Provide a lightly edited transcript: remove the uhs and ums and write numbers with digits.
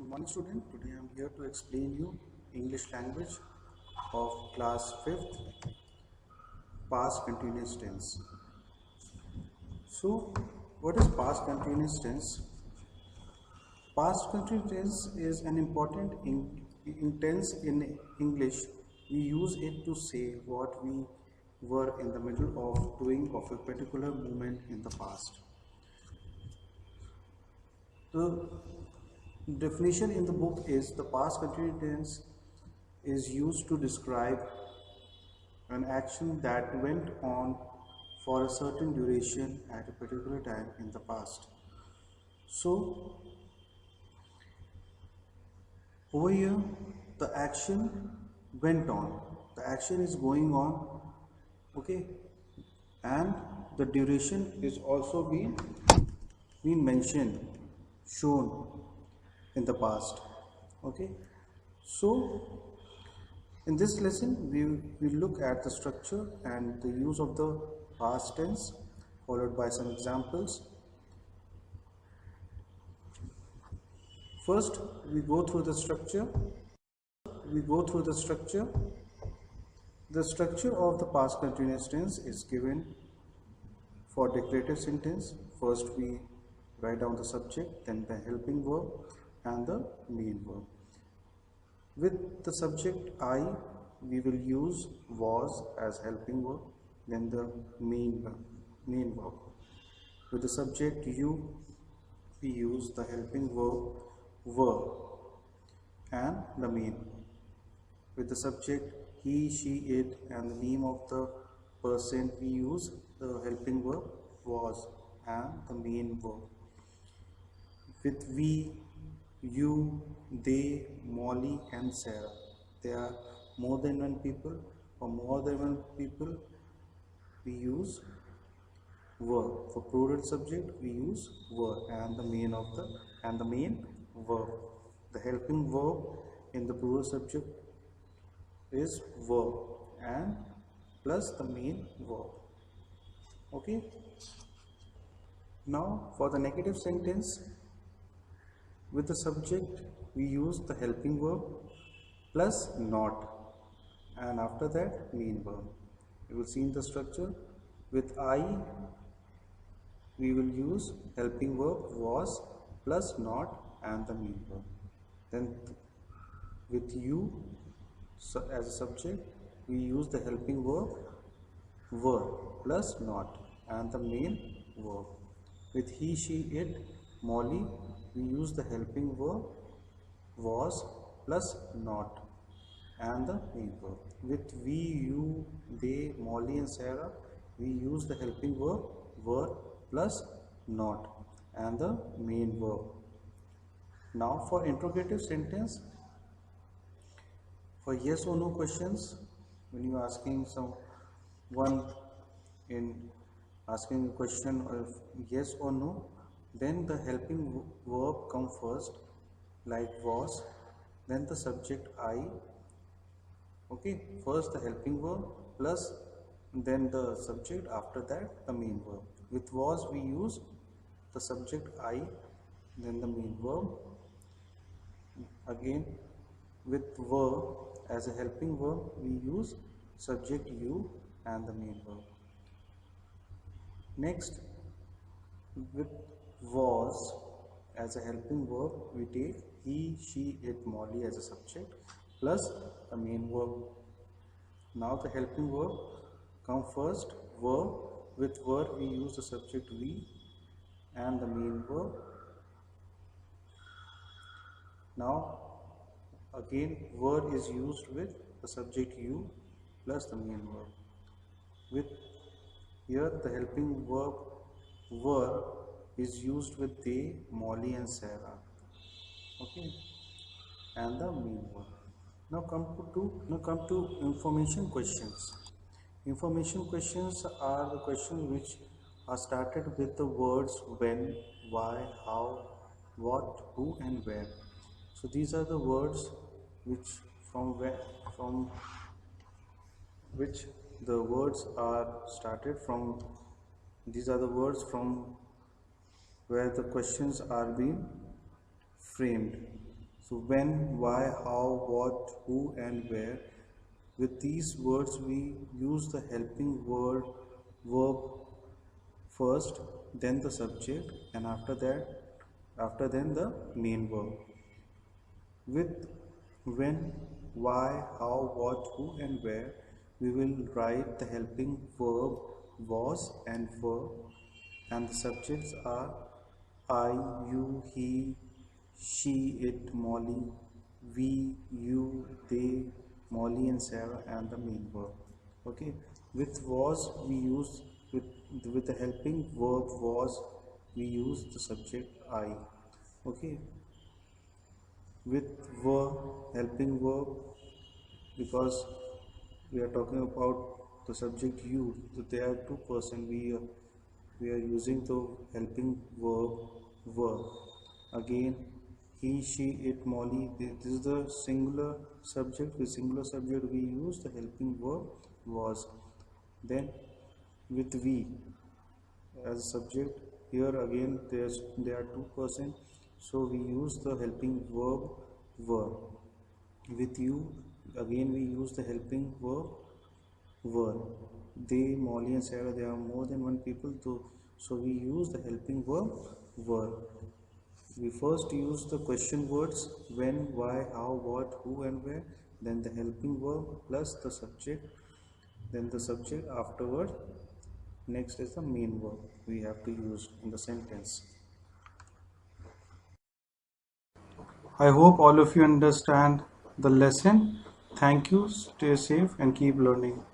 Good morning student. Today I am here to explain you English language of class 5th past continuous tense. So what is past continuous tense? Past continuous tense is an important tense in English. We use it to say what we were in the middle of doing of a particular moment in the past. The definition in the book is the past continuous tense is used to describe an action that went on for a certain duration at a particular time in the past. So over here the action went on, the action is going on, okay, and the duration is also been mentioned, shown in the past, okay. So in this lesson, we will look at the structure and the use of the past tense, followed by some examples. First, we go through the structure. The structure of the past continuous tense is given for declarative sentence. First, we write down the subject, then the helping verb, and the main verb. With the subject I, we will use was as helping verb, then the main verb. With the subject you, we use the helping verb were and the main. With the subject he, she, it, and the name of the person, we use the helping verb was and the main verb. With we, you, they, Molly, and Sarah. There are more than one people. For more than one people, we use were. For plural subject, we use were and the main verb. The helping verb in the plural subject is were and plus the main verb. Okay. Now for the negative sentence, with the subject we use the helping verb plus not, and after that main verb. You will see in the structure. With I, we will use helping verb was plus not and the main verb. Then with you as a subject, we use the helping verb were plus not and the main verb. With he, she, it, Molly, we use the helping verb was plus not and the main verb. With we, you, they, Molly, and Sarah, we use the helping verb were plus not and the main verb. Now for interrogative sentence, for yes or no questions, when you are asking someone in asking a question of yes or no, then the helping verb come first, like was, then the subject I, okay, first the helping verb plus then the subject, after that the main verb. With was we use the subject I, then the main verb. Again with were as a helping verb we use subject you and the main verb. Next, with was as a helping verb we take he, she, it, Molly as a subject plus the main verb. Now the helping verb come first, were. With were we use the subject we and the main verb. Now again were is used with the subject you plus the main verb. With here the helping verb were is used with they, Molly, and Sarah, okay, and the main verb. Now come to information questions. Information questions are the questions which are started with the words when, why, how, what, who, and where. So these are the words which from which the words are started from. These are the words from where the questions are being framed. So when, why, how, what, who and where. With these words we use the helping verb first, then the subject, and after then the main verb. With when, why, how, what, who and where, we will write the helping verb was and were, and the subjects are I, you, he, she, it, Molly, we, you, they, Molly and Sarah, and the main verb. Okay. With was we use with the helping verb was we use the subject I. Okay. With were, helping verb, because we are talking about the subject you, so there are two person, we are using the helping verb were. Again, he, she, it, Molly, this is the singular subject. With singular subject we use the helping verb was. Then with we as a subject, here again there are two person, so we use the helping verb were. With you, again we use the helping verb were. They, Molly and Sarah, there are more than one people, so we use the helping verb were. We first use the question words when, why, how, what, who and where, then the helping verb plus the subject, then the subject afterward. Next is the main verb we have to use in the sentence. I hope all of you understand the lesson. Thank you. Stay safe and keep learning.